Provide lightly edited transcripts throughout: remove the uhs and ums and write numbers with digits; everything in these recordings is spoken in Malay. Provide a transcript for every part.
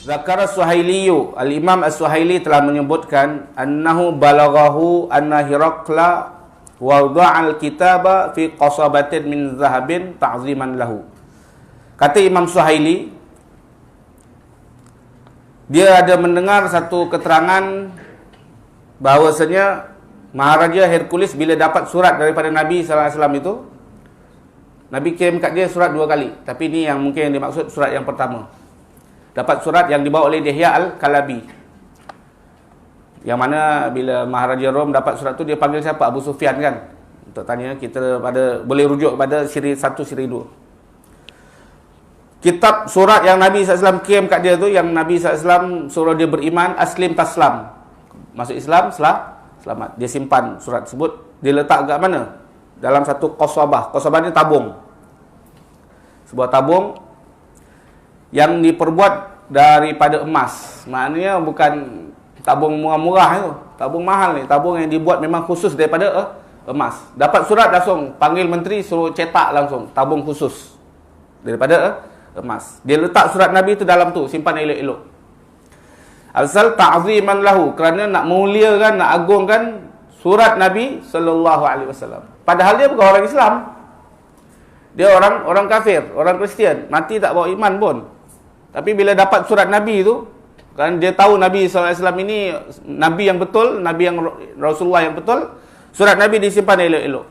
Zakara Suhailiyu, Al-Imam As-Suhaili telah menyebutkan annahu balaghahu anna Hirakla wada'al kitaba fi qasabatin min zahabin ta'ziman lahu. Kata Imam Suhaili, dia ada mendengar satu keterangan bahawasanya Maharaja Hercules bila dapat surat daripada Nabi SAW itu, Nabi kirim kat dia surat 2 kali. Tapi ni yang mungkin yang dimaksud surat yang pertama. Dapat surat yang dibawa oleh Dihya Al-Kalabi. Yang mana bila Maharaja Rom dapat surat tu, dia panggil siapa? Abu Sufyan kan? Untuk tanya, kita boleh rujuk pada siri 1, siri 2. Kitab surat yang Nabi SAW kirim kat dia tu, yang Nabi SAW suruh dia beriman, aslim taslam. Masuk Islam, selamat. Dia simpan surat tersebut. Dia letak kat mana? Dalam satu qasabah. Qasabah ni tabung. Sebuah tabung yang diperbuat daripada emas. Maknanya bukan tabung murah-murah tu. Tabung mahal ni. Tabung yang dibuat memang khusus daripada emas. Dapat surat langsung. Panggil menteri suruh cetak langsung. Tabung khusus daripada emas. Dia letak surat Nabi tu dalam tu. Simpan elok-elok. Asal ta'ziman lahu. Kerana nak muliakan, nak agungkan surat Nabi SAW. Padahal dia bukan orang Islam. Dia orang kafir, orang Kristian. Mati tak bawa iman pun. Tapi bila dapat surat Nabi tu, kan dia tahu Nabi SAW ini Nabi yang betul, Nabi yang Rasulullah yang betul, surat Nabi disimpan elok-elok.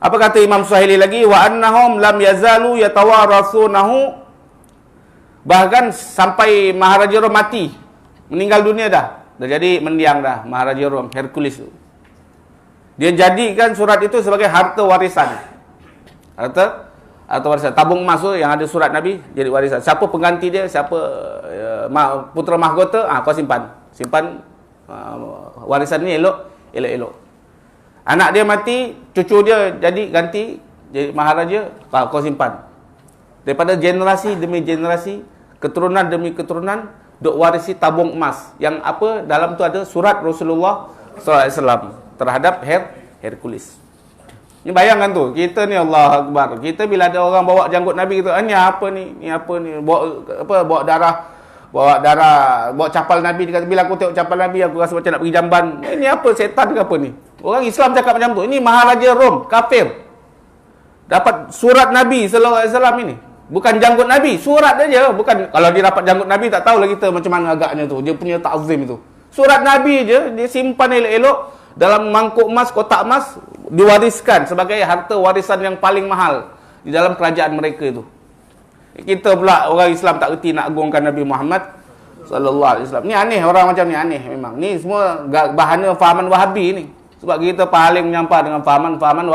Apa kata Imam Suhaili lagi? Wa annahum lam yazalu yatawarasunahu. Bahkan sampai Maharaja Rom mati, meninggal dunia dah jadi mendiang dah Maharaja Rom, Hercules tu. Dia jadikan surat itu sebagai harta warisan. Harta warisan. Tabung emas tu yang ada surat Nabi jadi warisan. Siapa pengganti dia, siapa putera mahkota, kau simpan. Simpan warisan ni elok-elok. Anak dia mati, cucu dia jadi ganti jadi maharaja, kau simpan. Daripada generasi demi generasi, keturunan demi keturunan, duk warisi tabung emas yang apa dalam tu ada surat Rasulullah SAW terhadap Hercules. Ni bayangkan tu, kita ni Allah Akbar. Kita bila ada orang bawa janggut Nabi kita, ni apa ni? Ni apa ni? Bawa darah, bawa capal Nabi. Dia kata bila aku tengok capal Nabi aku rasa macam nak pergi jamban. Ini apa, setan ke apa ni? Orang Islam cakap macam tu. Ini Maharaja Rom, kafir. Dapat surat Nabi SAW ini. Bukan janggut Nabi, surat dia je. Bukan kalau dia dapat janggut Nabi tak tahulah kita macam mana agaknya tu. Dia punya ta'zim tu. Surat Nabi je dia simpan elok-elok dalam mangkuk emas, kotak emas, diwariskan sebagai harta warisan yang paling mahal di dalam kerajaan mereka itu. Kita pula orang Islam tak reti nak agungkan Nabi Muhammad sallallahu alaihi wasallam. Ni aneh, orang macam ni aneh memang. Ni semua bahana fahaman Wahabi ni. Sebab kita paling menyampah dengan fahaman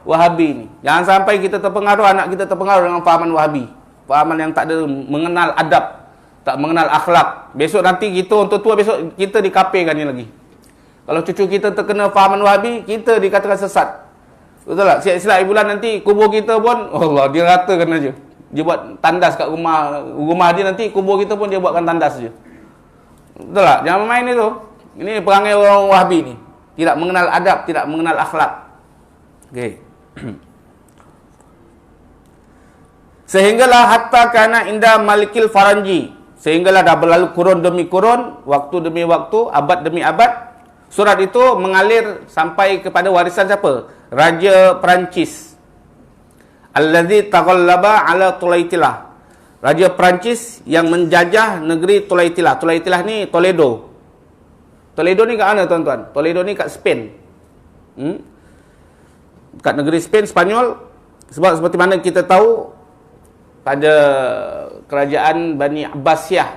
Wahabi ni. Jangan sampai kita terpengaruh, anak kita terpengaruh dengan fahaman Wahabi. Fahaman yang tak ada mengenal adab, tak mengenal akhlak. Besok nanti kita untuk tua, besok kita dikafirkan ni lagi. Kalau cucu kita terkena fahaman Wahabi, kita dikatakan sesat. Betul tak? Siap-siap bulan nanti kubur kita pun Allah dia ratakan aja. Dia buat tandas kat rumah dia, nanti kubur kita pun dia buatkan tandas je. Betul tak? Jangan main itu. Ini perangai orang Wahabi ni. Tidak mengenal adab, tidak mengenal akhlak. Okey. Sehinggalah hatta kana inda Malikil Faranji. Sehinggalah dah berlalu kurun demi kurun, waktu demi waktu, abad demi abad. Surat itu mengalir sampai kepada warisan siapa? Raja Perancis. Allazi taghallaba ala Tulaitilah. Raja Perancis yang menjajah negeri Tulaitilah. Tulaitilah ni Toledo. Toledo ni kat mana tuan-tuan? Toledo ni kat Spain. Kat negeri Spain, Spanyol. Sebab seperti mana kita tahu pada kerajaan Bani Abbasiyah.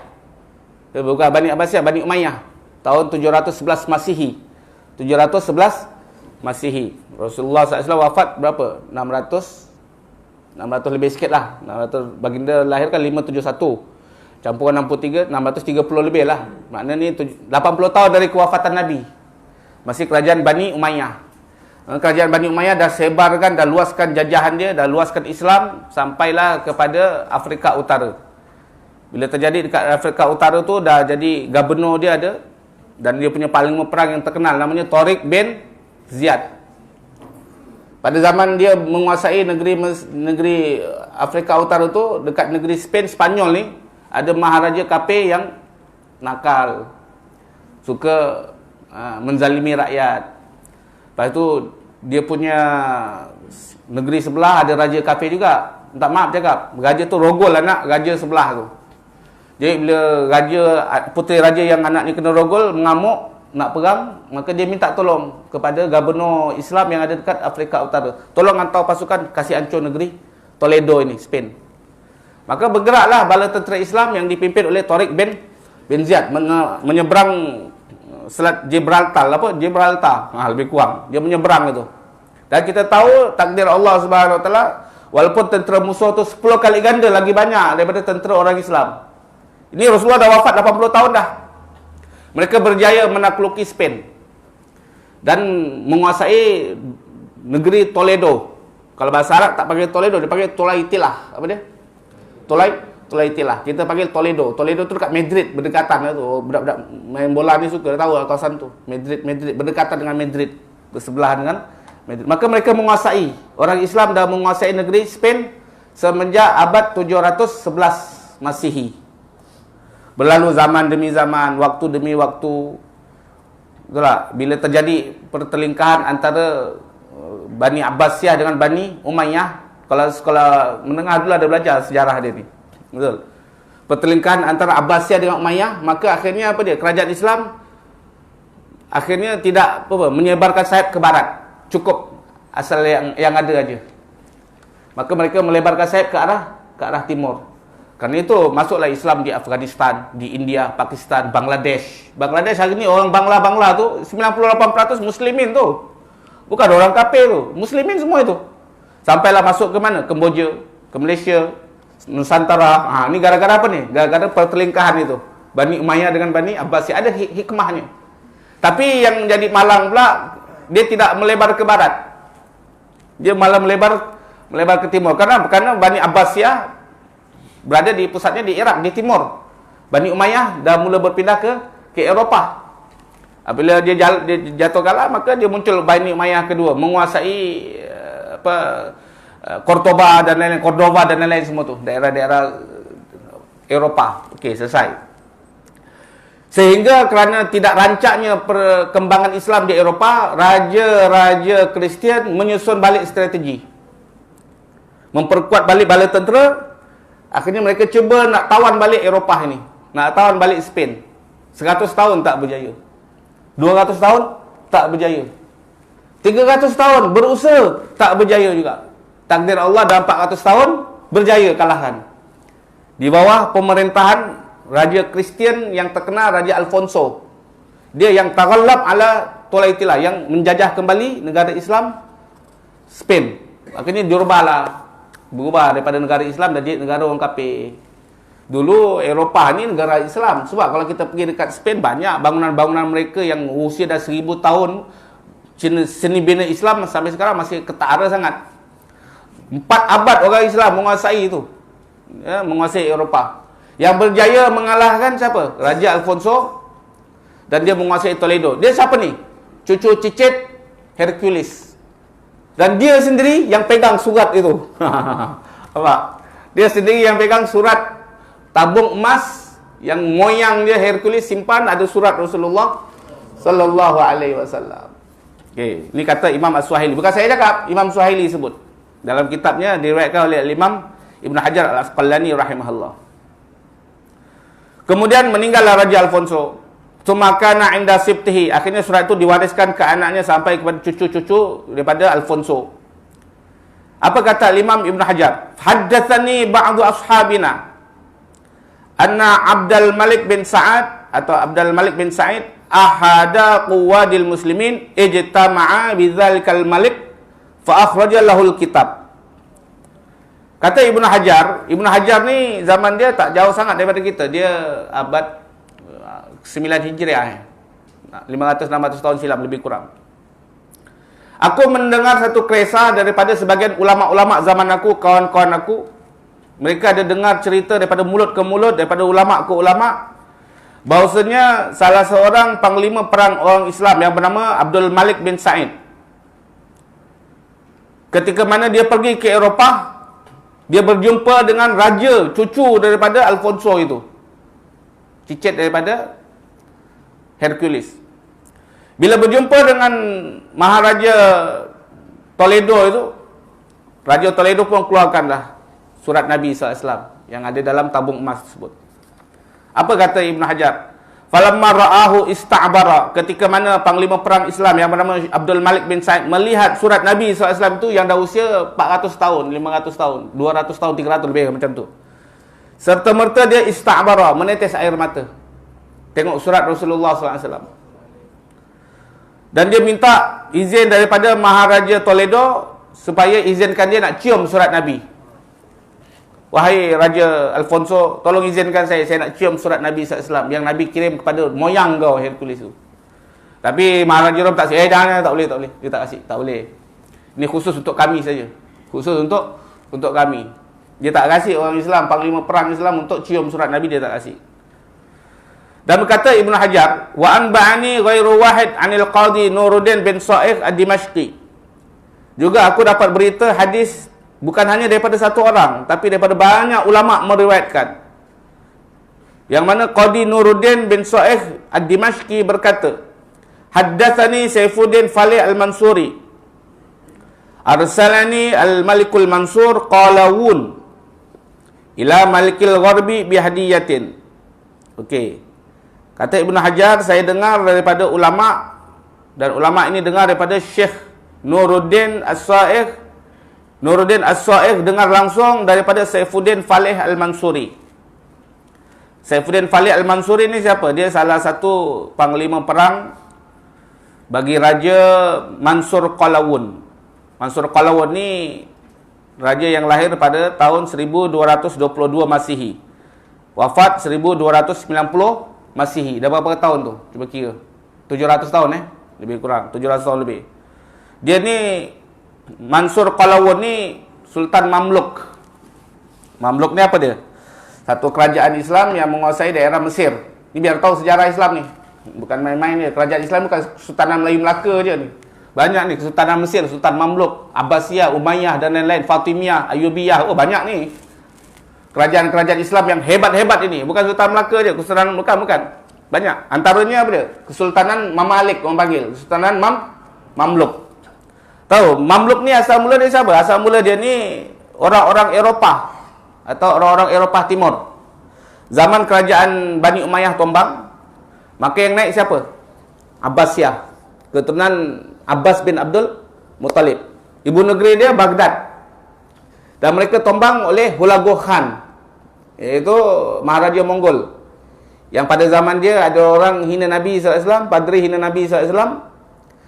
Bukan Bani Abbasiyah, Bani Umayyah. Tahun 711 Masihi. 711 Masihi. Rasulullah SAW wafat berapa? 600 lebih sikit lah. 600, baginda lahir kan 571. Campuran 63, 630 lebih lah. Maknanya ni 80 tahun dari kewafatan Nabi. Masih kerajaan Bani Umayyah. Kerajaan Bani Umayyah dah sebarkan, dah luaskan jajahan dia, dah luaskan Islam sampailah kepada Afrika Utara. Bila terjadi dekat Afrika Utara tu, dah jadi gubernur dia ada. Dan dia punya paling perang yang terkenal namanya Tariq bin Ziyad. Pada zaman dia menguasai negeri Afrika Utara tu, dekat negeri Spain, Spanyol ni, ada maharaja kafir yang nakal, suka menzalimi rakyat. Lepas tu dia punya negeri sebelah ada raja kafir juga. Minta maaf cakap, raja tu rogol anak raja sebelah tu. Jadi bila puteri raja yang anak ni kena rogol, mengamuk, nak perang, maka dia minta tolong kepada gubernur Islam yang ada dekat Afrika Utara. Tolong hantar pasukan kasih hancur negeri Toledo ini, Spain. Maka bergeraklah bala tentera Islam yang dipimpin oleh Tariq bin Ziyad menyeberang Selat Gibraltar, lebih kurang. Dia menyeberang itu. Dan kita tahu takdir Allah Subhanahu Wa Taala, walaupun tentera musuh tu 10 kali ganda lagi banyak daripada tentera orang Islam. Ini Rasulullah dah wafat 80 tahun dah. Mereka berjaya menakluki Spain dan menguasai negeri Toledo. Kalau bahasa Arab tak panggil Toledo, dia panggil Tulaitilah. Apa dia? Tulaitilah. Kita panggil Toledo. Toledo tu dekat Madrid, berdekatan tu. Budak-budak main bola ni suka, dah tahu kawasan tu. Madrid, berdekatan dengan Madrid, bersebelahan dengan Madrid. Maka mereka menguasai. Orang Islam dah menguasai negeri Spain semenjak abad 711 Masihi. Berlalu zaman demi zaman, waktu demi waktu. Itulah, bila terjadi pertelingkahan antara Bani Abbasiyah dengan Bani Umayyah. Kalau sekolah menengah dulu ada belajar sejarah dia ni. Betul. Pertelingkahan antara Abbasiyah dengan Umayyah, maka akhirnya apa dia? Kerajaan Islam akhirnya tidak menyebarkan sayap ke barat. Cukup asal yang ada aja. Maka mereka melebarkan sayap ke arah timur. Karena itu masuklah Islam di Afghanistan, di India, Pakistan, Bangladesh. Bangladesh hari ni orang Bangla tu 98% muslimin tu. Bukan orang kafir tu, muslimin semua itu. Sampailah masuk ke mana? Kemboja, ke Malaysia, Nusantara. Ni gara-gara apa ni? Gara-gara pertelingkahan itu. Bani Umayyah dengan Bani Abbasiyah. Ada hikmahnya. Tapi yang jadi malang pula, dia tidak melebar ke barat. Dia malah melebar ke timur. Karena Bani Abbasiyah berada di pusatnya di Iraq, di timur. Bani Umayyah dah mula berpindah ke Eropah. Apabila dia jatuh kalah, maka dia muncul Bani Umayyah kedua, menguasai Cordova dan lain-lain semua tu, daerah-daerah Eropah. Okey, selesai. Sehingga kerana tidak rancaknya perkembangan Islam di Eropah, raja-raja Kristian menyusun balik strategi. Memperkuat balik bala tentera. Akhirnya mereka cuba nak tawan balik Eropah ini. Nak tawan balik Spain. 100 tahun tak berjaya. 200 tahun tak berjaya. 300 tahun berusaha tak berjaya juga. Takdir Allah dalam 400 tahun berjaya kalahkan. Di bawah pemerintahan raja Kristian yang terkenal, Raja Alfonso. Dia yang taghallab ala Tulaitilah, yang menjajah kembali negara Islam Spain. Akhirnya berubah daripada negara Islam dan jadi negara orang kafir. Dulu Eropah ni negara Islam. Sebab kalau kita pergi dekat Spain, banyak bangunan-bangunan mereka yang usia dah 1000 tahun. Seni bina Islam sampai sekarang masih ketara sangat. 4 abad orang Islam menguasai itu. Ya, menguasai Eropah. Yang berjaya mengalahkan siapa? Raja Alfonso. Dan dia menguasai Toledo. Dia siapa ni? Cucu cicit Hercules. Dan dia sendiri yang pegang surat itu. Apa? Dia sendiri yang pegang surat tabung emas yang moyang dia Hercules simpan, ada surat Rasulullah sallallahu alaihi wasallam. Okey, ini kata Imam As-Suhaili. Bukan saya cakap, Imam Suhaili sebut. Dalam kitabnya diriwayatkan oleh Imam Ibn Hajar Al-Asqalani rahimahullah. Kemudian meninggallah Raja Alfonso. Tumakana inda sibtihi. Akhirnya surat itu diwariskan ke anaknya sampai kepada cucu-cucu daripada Alfonso. Apa kata Imam Ibn Hajar? Haddatsani ba'du ashabina anna Abdul Malik bin Sa'ad atau Abdul Malik bin Sa'id ahada quwadil muslimin ijtama'a bidzalikal malik fa akhraja lahul kitab. Kata Ibnu Hajar ni zaman dia tak jauh sangat daripada kita. Dia abad 9 Hijriah. 500-600 tahun silam lebih kurang. Aku mendengar satu kisah daripada sebagian ulama-ulama zaman aku, kawan-kawan aku. Mereka ada dengar cerita daripada mulut ke mulut, daripada ulama ke ulama, bahawasanya salah seorang panglima perang orang Islam yang bernama Abdul Malik bin Sa'id, ketika mana dia pergi ke Eropah, Dia berjumpa dengan raja, cucu daripada Alfonso itu. Cicit daripada Hercules. Bila berjumpa dengan Maharaja Toledo itu, Raja Toledo pun keluarkanlah surat Nabi SAW yang ada dalam tabung emas tersebut. Apa kata Ibn Hajar? Falamma ra'ahu ista'bara, ketika mana panglima perang Islam yang bernama Abdul Malik bin Said melihat surat Nabi SAW itu yang dah usia 400 tahun, 500 tahun, 200 tahun, 300 lebih macam tu. Serta merta dia ista'bara, menetes air mata. Tengok surat Rasulullah SAW. Dan dia minta izin daripada Maharaja Toledo supaya izinkan dia nak cium surat Nabi. Wahai Raja Alfonso, tolong izinkan saya nak cium surat Nabi SAW yang Nabi kirim kepada moyang kau, Hercules tu. Tapi Maharaja Rom tak kasih. Jangan, tak boleh. Dia tak kasih, tak boleh. Ini khusus untuk kami saja. Khusus untuk kami. Dia tak kasih orang Islam, panglima perang Islam untuk cium surat Nabi, dia tak kasih. Dan berkata Ibn Hajar, wa anba'ani ghairu wahid 'anil qadi Nuruddin bin Sa'ih ad-Dimashqi. Juga aku dapat berita hadis bukan hanya daripada satu orang, tapi daripada banyak ulama meriwayatkan. Yang mana Qadi Nuruddin bin Sa'ih ad-Dimashqi berkata, haddatsani Saifuddin Falih al-Mansuri, arsalani al-Malikul Mansur qalawun ila Malikil Gharbi bihadiyatin. Okey. Kata Ibn Hajar, saya dengar daripada ulama, dan ulama ini dengar daripada Syekh Nuruddin As-Sa'ih. Nuruddin As-Sa'ih dengar langsung daripada Saifuddin Falih al-Mansuri. Saifuddin Falih al-Mansuri ni siapa? Dia salah satu panglima perang bagi Raja Mansur Qalawun. Mansur Qalawun ni raja yang lahir pada tahun 1222 Masihi. Wafat 1290 Masihi. Dah berapa tahun tu? Cuba kira. 700 tahun lebih kurang. 700 tahun lebih. Dia ni Mansur Qalawun ni Sultan Mamluk. Mamluk ni apa dia? Satu kerajaan Islam yang menguasai daerah Mesir. Ni biar tahu sejarah Islam ni. Bukan main-main ni. Kerajaan Islam bukan Kesultanan Melayu Melaka je ni. Banyak ni. Kesultanan Mesir, Sultan Mamluk, Abbasiyah, Umayyah dan lain-lain. Fatimiyah, Ayyubiyah. Oh, banyak ni. Kerajaan-kerajaan Islam yang hebat-hebat ini. Bukan Sultan Melaka je. Kesultanan, bukan. Banyak. Antaranya apa dia? Kesultanan Mamalik orang panggil. Kesultanan Mamluk. Tahu, Mamluk ni asal mula dia siapa? Asal mula dia ni orang-orang Eropah atau orang-orang Eropah Timur. Zaman kerajaan Bani Umayyah tumbang, maka yang naik siapa? Abbasiyah, keturunan Abbas bin Abdul Muttalib. Ibu negeri dia Baghdad. Dan mereka tumbang oleh Hulagu Khan, iaitu Maharaja Mongol. Yang pada zaman dia ada orang hina Nabi SAW, padri hina Nabi SAW,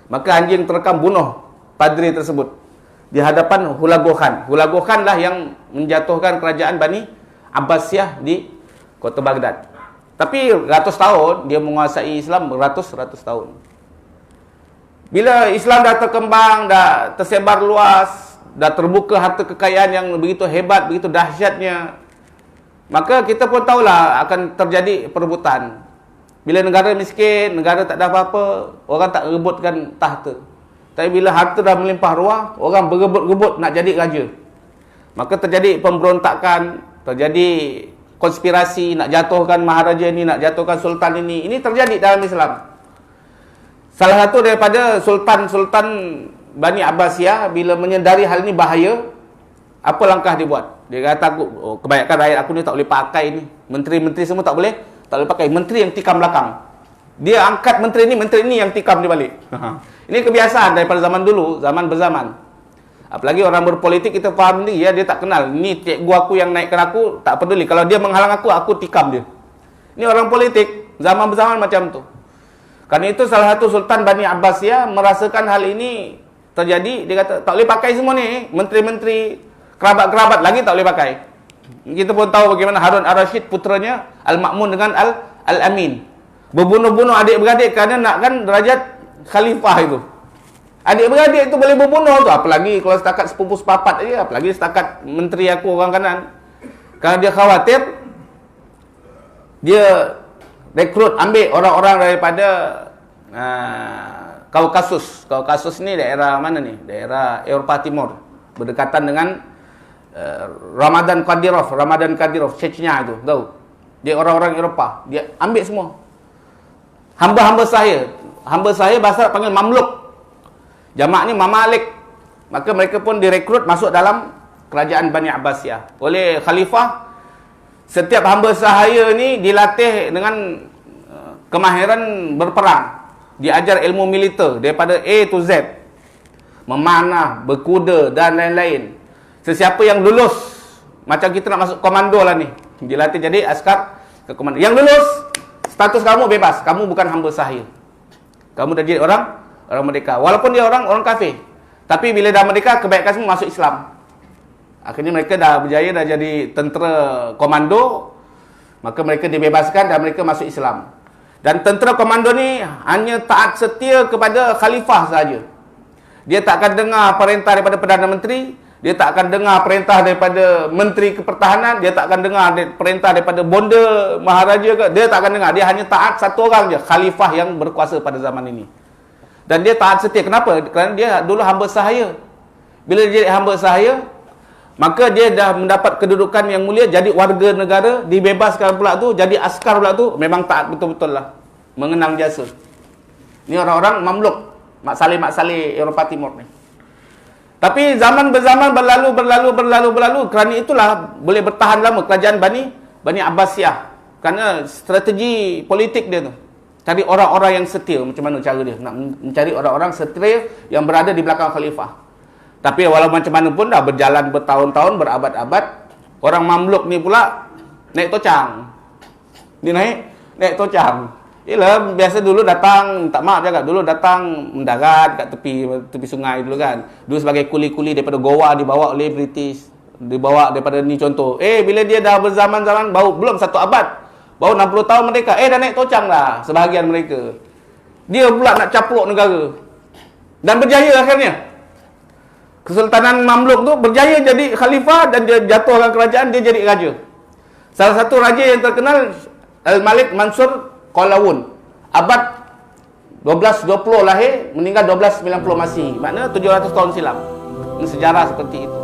maka anjing terekam bunuh padri tersebut di hadapan Hulagu Khan. Hulagu Khan lah yang menjatuhkan kerajaan Bani Abbasiyah di kota Baghdad. Tapi ratus tahun dia menguasai Islam, ratus tahun. Bila Islam dah terkembang, dah tersebar luas, dah terbuka harta kekayaan yang begitu hebat, begitu dahsyatnya, maka kita pun tahulah akan terjadi perebutan. Bila negara miskin, negara tak ada apa-apa, orang tak rebutkan tahta. Tapi bila harta dah melimpah ruah, orang berebut-rebut nak jadi raja. Maka terjadi pemberontakan, terjadi konspirasi nak jatuhkan maharaja ini, nak jatuhkan sultan ini. Ini terjadi dalam Islam. Salah satu daripada sultan-sultan Bani Abbasiyah bila menyedari hal ini bahaya, apa langkah dia buat? Dia kata, kebanyakan rakyat aku ni tak boleh pakai ni. Menteri-menteri semua tak boleh pakai. Menteri yang tikam belakang. Dia angkat menteri ni yang tikam dia balik. Ini kebiasaan daripada zaman dulu, zaman berzaman. Apalagi orang berpolitik, kita faham ni, dia tak kenal. Ni cikgu aku yang naikkan aku, tak peduli. Kalau dia menghalang aku tikam dia. Ini orang politik, zaman berzaman macam tu. Karena itu salah satu Sultan Bani Abbasiyah merasakan hal ini terjadi. Dia kata, tak boleh pakai semua ni. Menteri-menteri, kerabat-kerabat lagi tak boleh pakai. Kita pun tahu bagaimana Harun al-Rashid, puteranya Al-Ma'mun dengan Al-Amin, berbunuh-bunuh adik-beradik kerana nakkan derajat khalifah itu. Adik-beradik itu boleh berbunuh tu. Apalagi kalau setakat sepupu sepapat aja, apalagi setakat menteri aku orang kanan. Kerana dia khawatir, dia rekrut, ambil orang-orang daripada Kaukasus. Kaukasus ni daerah mana ni? Daerah Eropah Timur, berdekatan dengan Ramadan Kadyrov, Chechnya itu, tahu? Dia orang-orang Eropah, dia ambil semua. Hamba-hamba saya bahasa panggil mamluk. Jamak ni mamalik. Maka mereka pun direkrut masuk dalam kerajaan Bani Abbasiyah oleh khalifah. Setiap hamba sahaya ni dilatih dengan kemahiran berperang. Diajar ilmu militer daripada A to Z. Memanah, berkuda dan lain-lain. Sesiapa yang lulus, macam kita nak masuk komando lah ni, dilatih jadi askar ke komando. Yang lulus, status kamu bebas. Kamu bukan hamba sahaya. Kamu dah jadi orang merdeka. Walaupun dia orang kafir. Tapi bila dah merdeka, kebaikan semua masuk Islam. Akhirnya mereka dah berjaya, dah jadi tentera komando. Maka mereka dibebaskan dan mereka masuk Islam. Dan tentera komando ni hanya taat setia kepada khalifah saja. Dia tak akan dengar perintah daripada Perdana Menteri, dia tak akan dengar perintah daripada Menteri Kepertahanan, dia tak akan dengar perintah daripada bonda maharaja ke, dia tak akan dengar. Dia hanya taat satu orang je, khalifah yang berkuasa pada zaman ini. Dan dia taat setia. Kenapa? Kerana dia dulu hamba sahaya. Bila dia jadi hamba sahaya, maka dia dah mendapat kedudukan yang mulia, jadi warga negara, dibebaskan pula tu, jadi askar pula tu, memang taat betul-betul lah. Mengenang jasa. Ini orang-orang mamluk. Mak Saleh Eropah Timur ni. Tapi zaman berlalu, kerana itulah boleh bertahan lama kerajaan Bani Abbasiyah. Kerana strategi politik dia tu, cari orang-orang yang setia. Macam mana cara dia nak mencari orang-orang setia yang berada di belakang khalifah. Tapi walau macam mana pun dah berjalan bertahun-tahun, berabad-abad, orang mamluk ni pula naik tocang. Dia naik tocang. Yelah, biasa dulu datang, tak maaf cakap, dulu datang mendarat kat tepi sungai dulu kan. Dulu sebagai kuli-kuli daripada Goa dibawa oleh British. Dibawa daripada ni contoh. Bila dia dah berzaman-zaman, belum satu abad, baru 60 tahun mereka, dah naik tocang lah sebahagian mereka. Dia pula nak caplok negara. Dan berjaya akhirnya. Kesultanan Mamluk tu berjaya jadi khalifah dan dia jatuhkan kerajaan, dia jadi raja. Salah satu raja yang terkenal, Al-Malik Mansur Qalawun, abad 1220 lahir, meninggal 1290 Masihi. Maknanya 700 tahun silam. Ini sejarah seperti itu.